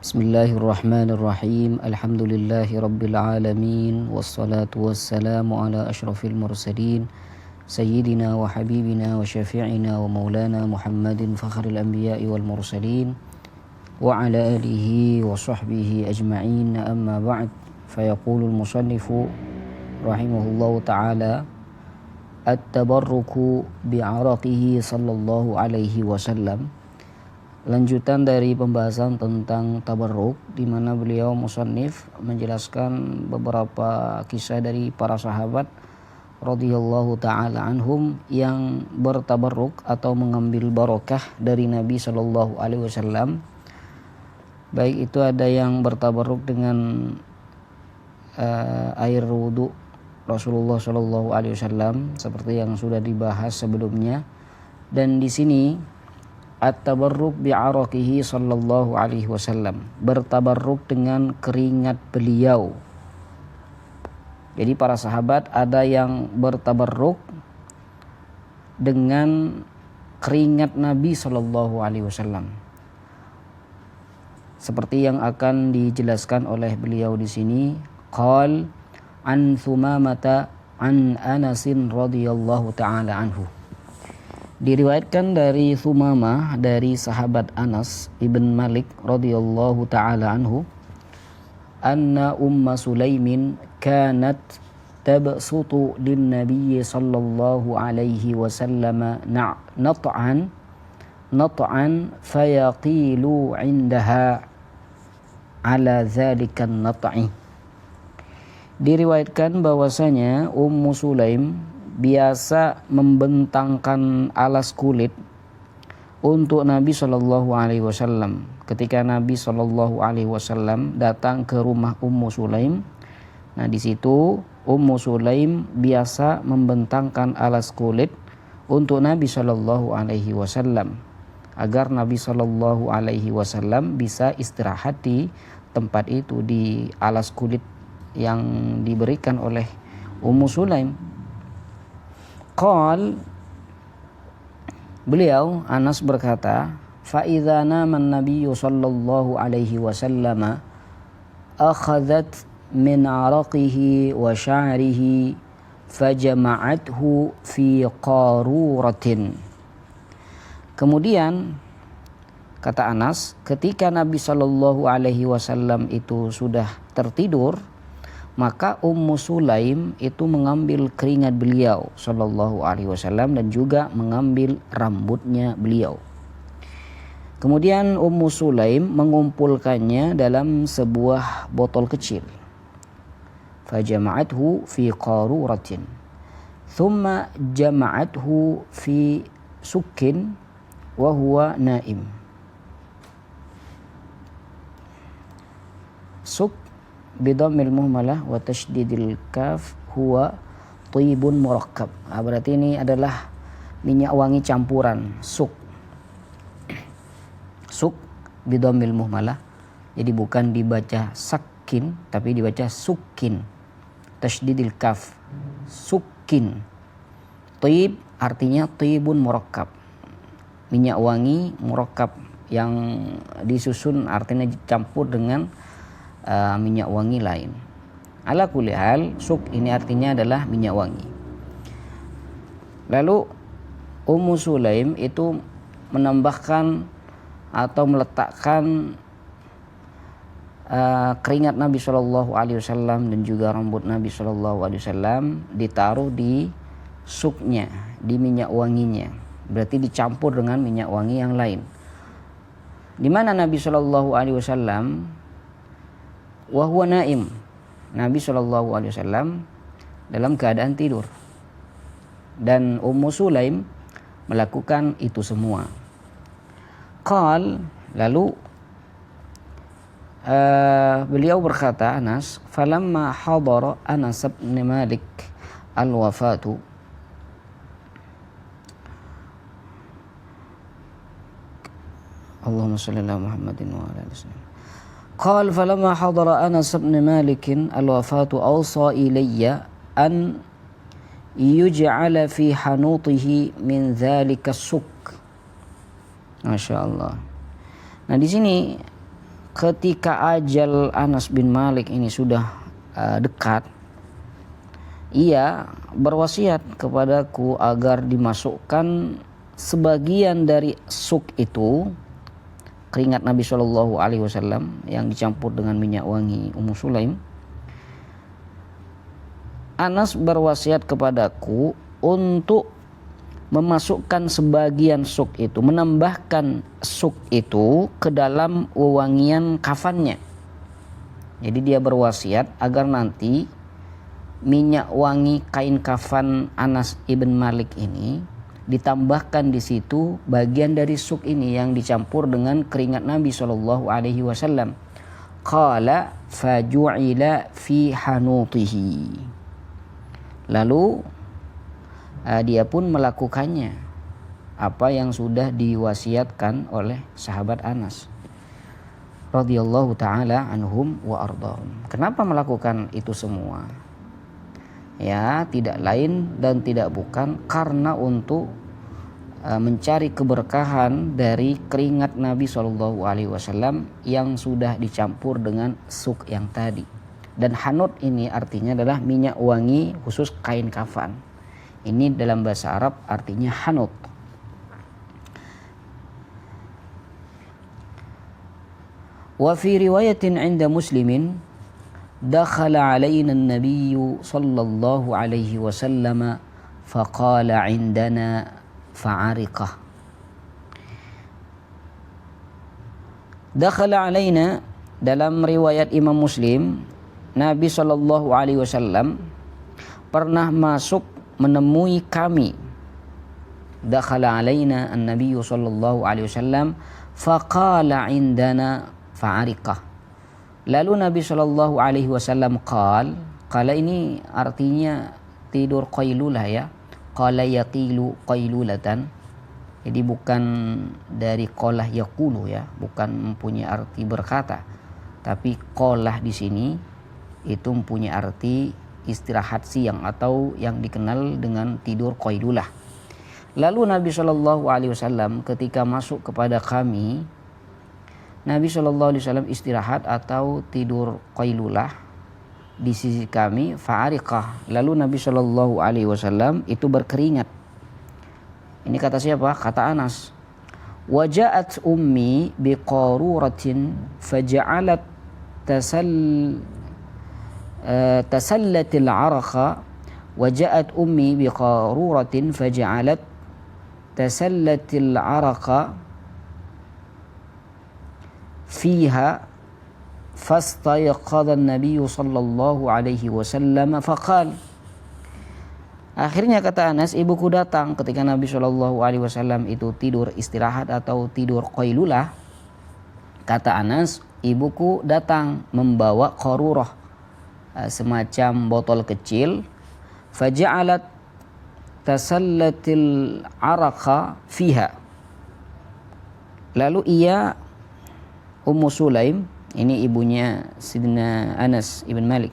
Bismillahirrahmanirrahim. Alhamdulillahi rabbil alamin. Wassalatu wassalamu ala ashrafil mursalin Sayyidina wa habibina wa syafi'ina wa maulana Muhammadin fakhril anbiya'i wal mursalin wa ala alihi wa sahbihi ajma'in. Amma ba'd. Fayaqulul musannifu rahimahullahu ta'ala at-tabarruku bi'araqihi sallallahu alaihi wasallam. Lanjutan dari pembahasan tentang tabarruk, di mana beliau musannif menjelaskan beberapa kisah dari para sahabat radhiyallahu taala anhum yang bertabarruk atau mengambil barokah dari Nabi sallallahu alaihi wasallam. Baik itu ada yang bertabarruk dengan air wudu Rasulullah sallallahu alaihi wasallam seperti yang sudah dibahas sebelumnya, dan di sini at-tabarruk bi'araqihi sallallahu alaihi wasallam, bertabarruk dengan keringat beliau. Jadi para sahabat ada yang bertabarruk dengan keringat Nabi sallallahu alaihi wasallam. Seperti yang akan dijelaskan oleh beliau di sini, qal an Thumamata an Anasin radhiyallahu taala anhu. Diriwayatkan dari Thumamah dari sahabat Anas ibn Malik radhiyallahu taala anhu, anna Umma Sulaimin kanat tabsutu lin Nabiy sallallahu alaihi wasallam nat'an fayaqilu indaha ala dzalika nat'i. Diriwayatkan bahwasanya Ummu Sulaim biasa membentangkan alas kulit untuk Nabi Shallallahu Alaihi Wasallam. Ketika Nabi Shallallahu Alaihi Wasallam datang ke rumah Ummu Sulaim, nah di situ Ummu Sulaim biasa membentangkan alas kulit untuk Nabi Shallallahu Alaihi Wasallam agar Nabi Shallallahu Alaihi Wasallam bisa istirahat di tempat itu, di alas kulit yang diberikan oleh Ummu Sulaim. Qal, beliau Anas berkata, fa idza nama an-nabiy sallallahu alaihi wasallam akhadhat min 'araqihi wa sya'rihi fajama'athu fi qaruratin. Kemudian kata Anas, ketika Nabi sallallahu alaihi wasallam itu sudah tertidur, maka Ummu Sulaim itu mengambil keringat beliau sallallahu alaihi wasallam dan juga mengambil rambutnya beliau. Kemudian Ummu Sulaim mengumpulkannya dalam sebuah botol kecil. Fajama'athu fi qaruratin. Thumma jama'athu fi sukkin wa huwa naim. Suk bidammil muhmalah wa tasydidil kaf huwa thibun murakkab. Berarti ini adalah minyak wangi campuran, suk. Suk bidammil muhmalah. Jadi bukan dibaca sakin tapi dibaca sukin. Tasydidil kaf, sukin. Thib artinya thibun murakkab. Minyak wangi murakkab yang disusun, artinya dicampur dengan minyak wangi lain. Ala kulli hal, suk ini artinya adalah minyak wangi. Lalu Ummu Sulaim itu menambahkan atau meletakkan keringat Nabi Shallallahu Alaihi Wasallam dan juga rambut Nabi Shallallahu Alaihi Wasallam ditaruh di suknya, di minyak wanginya. Berarti dicampur dengan minyak wangi yang lain. Di mana Nabi Shallallahu Alaihi Wasallam wa huwa naim, Nabi sallallahu alaihi wasallam dalam keadaan tidur, dan Ummu Sulaim melakukan itu semua. Qal, lalu beliau berkata, Anas, falamma hadara Anas bin Malik al-wafatu, Allahumma shalli ala Muhammadin wa ala alihi wasallam. قال فلما حضر أنس بن مالك الوفاة أوصى إلي أن يجعل في حنوطه من ذلك السك. Masya Allah. Nah di sini ketika ajal Anas bin Malik ini sudah dekat, ia berwasiat kepadaku agar dimasukkan sebagian dari suk itu, keringat Nabi Shallallahu Alaihi Wasallam yang dicampur dengan minyak wangi Ummu Sulaim. Anas berwasiat kepadaku untuk memasukkan sebagian suk itu, menambahkan suk itu ke dalam wewangian kafannya. Jadi dia berwasiat agar nanti minyak wangi kain kafan Anas ibn Malik ini ditambahkan di situ bagian dari suk ini yang dicampur dengan keringat Nabi Shallallahu Alaihi Wasallam. Qala faju'ila fi hanutihi. Lalu dia pun melakukannya apa yang sudah diwasiatkan oleh sahabat Anas radhiyallahu taala anhum wa ardahum. Kenapa melakukan itu semua? Ya, tidak lain dan tidak bukan karena untuk mencari keberkahan dari keringat Nabi Shallallahu Alaihi Wasallam yang sudah dicampur dengan suk yang tadi. Dan hanut ini artinya adalah minyak wangi khusus kain kafan. Ini dalam bahasa Arab artinya hanut. Wa fi riwayatin 'inda Muslimin dakhala 'alaina an-nabiy sallallahu alaihi wasallam faqala 'indana fa'ariqah. Dakhala 'alaina, dalam riwayat Imam Muslim, Nabi Shallallahu Alaihi Wasallam pernah masuk menemui kami. Dakhala alaina an-nabiy sallallahu alaihi wasallam faqala indana fa'ariqah. Lalu Nabi Shallallahu Alaihi Wasallam qala ini artinya tidur qailulah ya. Qala yaqilu qailulatan. Jadi bukan dari qalah yaqulu ya, bukan mempunyai arti berkata. Tapi qalah di sini itu mempunyai arti istirahat siang atau yang dikenal dengan tidur qailulah. Lalu Nabi Shallallahu Alaihi Wasallam ketika masuk kepada kami, Nabi Shallallahu Alaihi Wasallam istirahat atau tidur qailulah di sisi kami, fa'ariqah. Lalu Nabi Shallallahu Alaihi Wasallam itu berkeringat. Ini kata siapa? Kata Anas. Waja'at ummi biqaruratin faja'alat tasallatil araqa. Waja'at ummi biqaruratin faja'alat tasallatil araqa fiha fastayqadha an-nabiy sallallahu alaihi wasallam faqala. Akhirnya kata Anas, ibuku datang ketika Nabi Shallallahu Alaihi Wasallam itu tidur istirahat atau tidur qailulah. Kata Anas, ibuku datang membawa qarurah, semacam botol kecil. Faja'alat tasallatil araqa fiha. Lalu ia, Ummu Sulaim, ini ibunya Sidina Anas ibn Malik,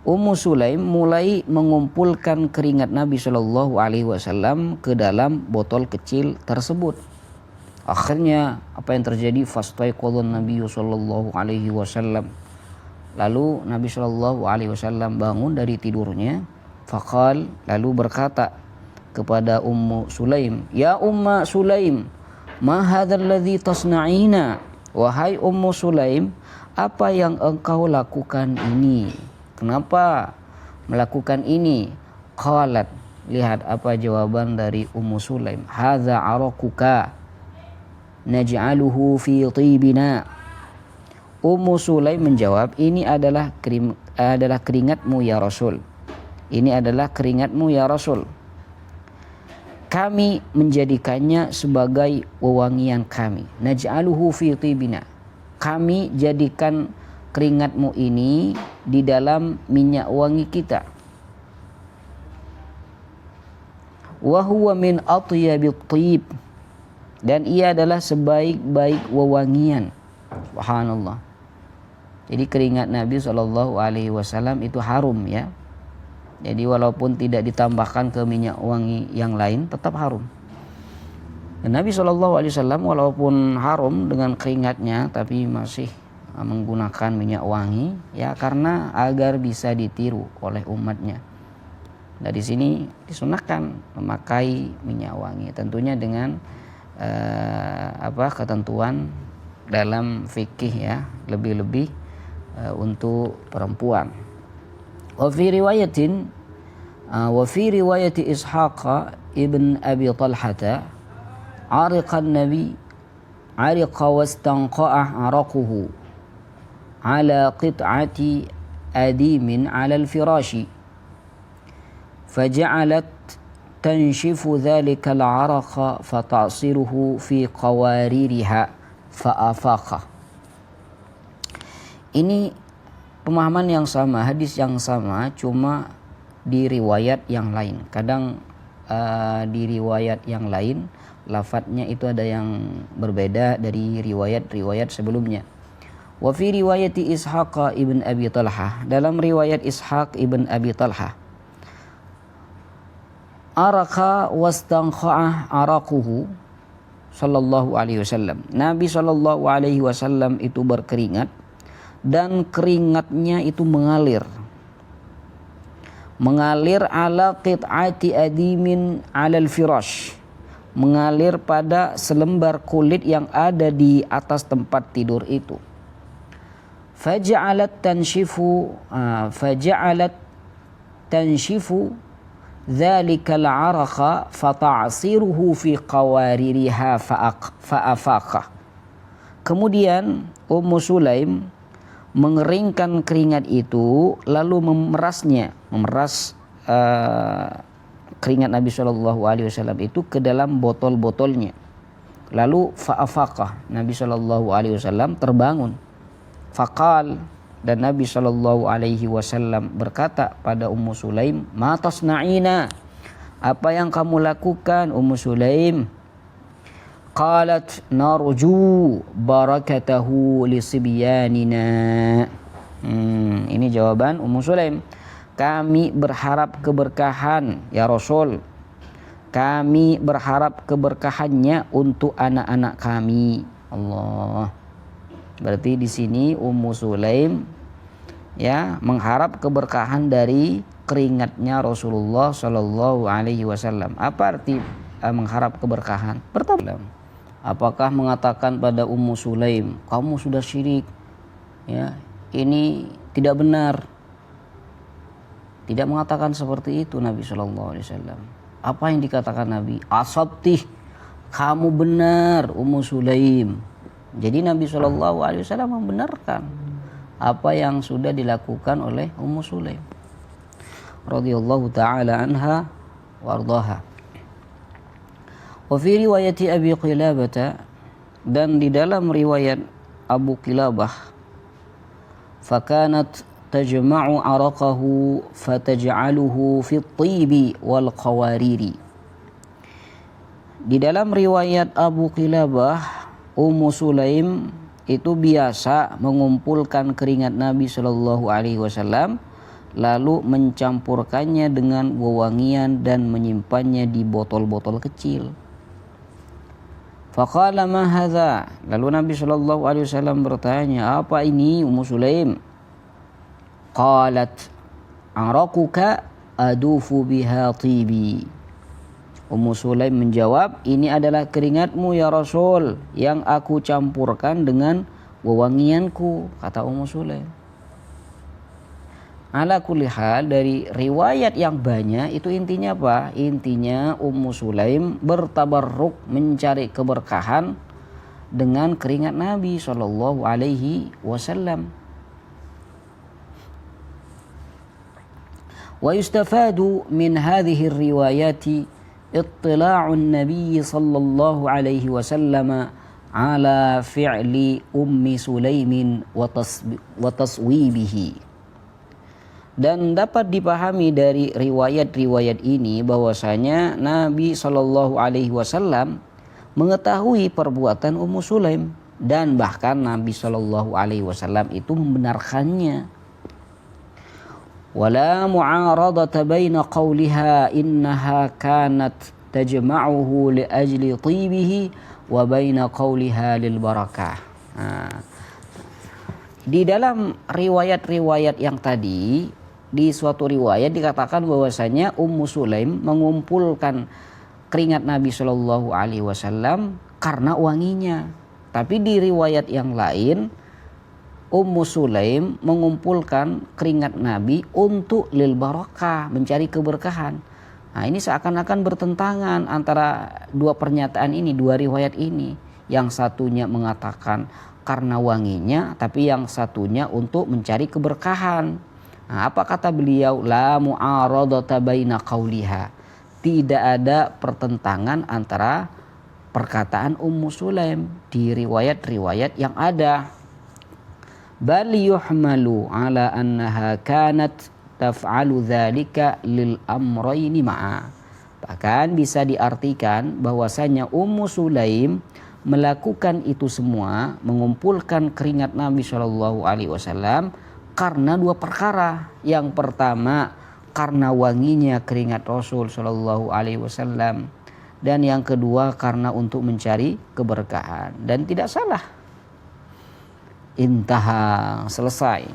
Ummu Sulaim mulai mengumpulkan keringat Nabi Shallallahu Alaihi Wasallam ke dalam botol kecil tersebut. Akhirnya apa yang terjadi? Fastaiqadhan Nabi Shallallahu Alaihi Wasallam. Lalu Nabi Shallallahu Alaihi Wasallam bangun dari tidurnya. Faqal, lalu berkata kepada Ummu Sulaim, ya Umma Sulaim, ma hadzal ladzi tasna'ina? Wahai Ummu Sulaim, apa yang engkau lakukan ini? Kenapa melakukan ini? Qalat, lihat apa jawaban dari Ummu Sulaim. Hadza araquka naj'aluhu fi tibina. Ummu Sulaim menjawab, ini adalah keringatmu ya Rasul. Ini adalah keringatmu ya Rasul. Kami menjadikannya sebagai wewangian kami. Naj'aluhu fi tibina. Kami jadikan keringatmu ini di dalam minyak wangi kita. Wa huwa min atyabit thib, dan ia adalah sebaik-baik wewangian. Subhanallah. Jadi keringat Nabi Shallallahu Alaihi Wasallam itu harum ya. Jadi walaupun tidak ditambahkan ke minyak wangi yang lain tetap harum. Dan Nabi Shallallahu Alaihi Wasallam walaupun harum dengan keringatnya tapi masih menggunakan minyak wangi ya karena agar bisa ditiru oleh umatnya. Dari sini disunahkan memakai minyak wangi, tentunya dengan ketentuan dalam fikih ya, lebih-lebih untuk perempuan. Wa fi riwayati Ishaq ibn Abi Talhata ariqan nabi ariqa wastanqa'a araquhu ala qit'ati adimin ala al-firashi faja'alat tanshifu dhalika al-araqa fata'siruhu fi qawaririha fa'afaqa. Ini pemahaman yang sama, hadis yang sama, cuma di riwayat yang lain. Kadang di riwayat yang lain lafadznya itu ada yang berbeda dari riwayat-riwayat sebelumnya. Wa fi riwayati Ishaq ibn Abi Talhah, dalam riwayat Ishaq ibn Abi Talhah, araka wastanqa'a araquhu sallallahu alaihi wasallam. Nabi sallallahu alaihi wasallam itu berkeringat dan keringatnya itu mengalir ala qit'ati adimin alal firash, mengalir pada selembar kulit yang ada di atas tempat tidur itu. Faja'alat tanshifu dzalikal araqa fata'siruhu fi qawaririha fa'afaqa. Kemudian Ummu Sulaim mengeringkan keringat itu lalu memeras keringat Nabi Shallallahu Alaihi Wasallam itu ke dalam botol-botolnya. Lalu fa'afaqa, Nabi Shallallahu Alaihi Wasallam terbangun. Faqal, dan Nabi Shallallahu Alaihi Wasallam berkata pada Ummu Sulaim, ma tasna'ina, apa yang kamu lakukan Ummu Sulaim? Qalat narju barakatahu li sibyanina. Ini jawaban Ummu Sulaim. Kami berharap keberkahan ya Rasul. Kami berharap keberkahannya untuk anak-anak kami. Allah. Berarti di sini Ummu Sulaim ya mengharap keberkahan dari keringatnya Rasulullah Shallallahu Alaihi Wasallam. Apa arti mengharap keberkahan? Pertama, apakah mengatakan pada Ummu Sulaim, kamu sudah syirik? Ya, ini tidak benar. Tidak mengatakan seperti itu Nabi Shallallahu Alaihi Wasallam. Apa yang dikatakan Nabi? Asabtih, kamu benar Ummu Sulaim. Jadi Nabi Shallallahu Alaihi Wasallam membenarkan apa yang sudah dilakukan oleh Ummu Sulaim radhiyallahu taala anha wa ardhaha. Wa fi riwayati Abi Qilabah, dan di dalam riwayat Abu Qilabah, fakanat tajma'u araqahu fataj'aluhu fi at-tibi wal qawariri. Di dalam riwayat Abu Qilabah, Ummu Sulaim itu biasa mengumpulkan keringat Nabi Shallallahu Alaihi Wasallam lalu mencampurkannya dengan wewangian dan menyimpannya di botol-botol kecil. Faqala ma hadza, lalu Nabi Shallallahu Alaihi Wasallam bertanya, apa ini Ummu Sulaim? Qalat araquka adufu biha tibi. Ummu Sulaim menjawab, ini adalah keringatmu ya Rasul yang aku campurkan dengan wewangianku, kata Ummu Sulaim. Ala kulli hal, dari riwayat yang banyak itu intinya apa? Intinya Ummu Sulaim bertabarruk mencari keberkahan dengan keringat Nabi Shallallahu Alaihi Wasallam. Wa yustafadu min hadhihi riwayati ittila'un Nabi sallallahu alaihi wasallam ala fi'li Ummi Sulaimin wa taswibihi. Dan dapat dipahami dari riwayat-riwayat ini bahwasanya Nabi sallallahu alaihi wasallam mengetahui perbuatan Ummu Sulaim dan bahkan Nabi sallallahu alaihi wasallam itu membenarkannya. Wala mu'aradata baina qawliha innaha kanat tajma'uhu li ajli tibihi wa baina qawliha lil barakah. Di dalam riwayat-riwayat yang tadi, di suatu riwayat dikatakan bahwasanya Ummu Sulaim mengumpulkan keringat Nabi Shallallahu Alaihi Wasallam karena wanginya. Tapi di riwayat yang lain, Ummu Sulaim mengumpulkan keringat Nabi untuk lil barakah, mencari keberkahan. Nah, ini seakan-akan bertentangan antara dua pernyataan ini, dua riwayat ini. Yang satunya mengatakan karena wanginya, tapi yang satunya untuk mencari keberkahan. Nah, apa kata beliau? La mu'aradata baina qauliha. Tidak ada pertentangan antara perkataan Ummu Sulaim di riwayat-riwayat yang ada. Bal yuhmalu ala annaha kanat taf'alu dzalika lil amrayni ma'a. Bahkan bisa diartikan bahwasanya Ummu Sulaim melakukan itu semua, mengumpulkan keringat Nabi Shallallahu Alaihi Wasallam karena dua perkara. Yang pertama karena wanginya keringat Rasul Shallallahu Alaihi Wasallam, dan yang kedua karena untuk mencari keberkahan. Dan tidak salah. Intaha, selesai.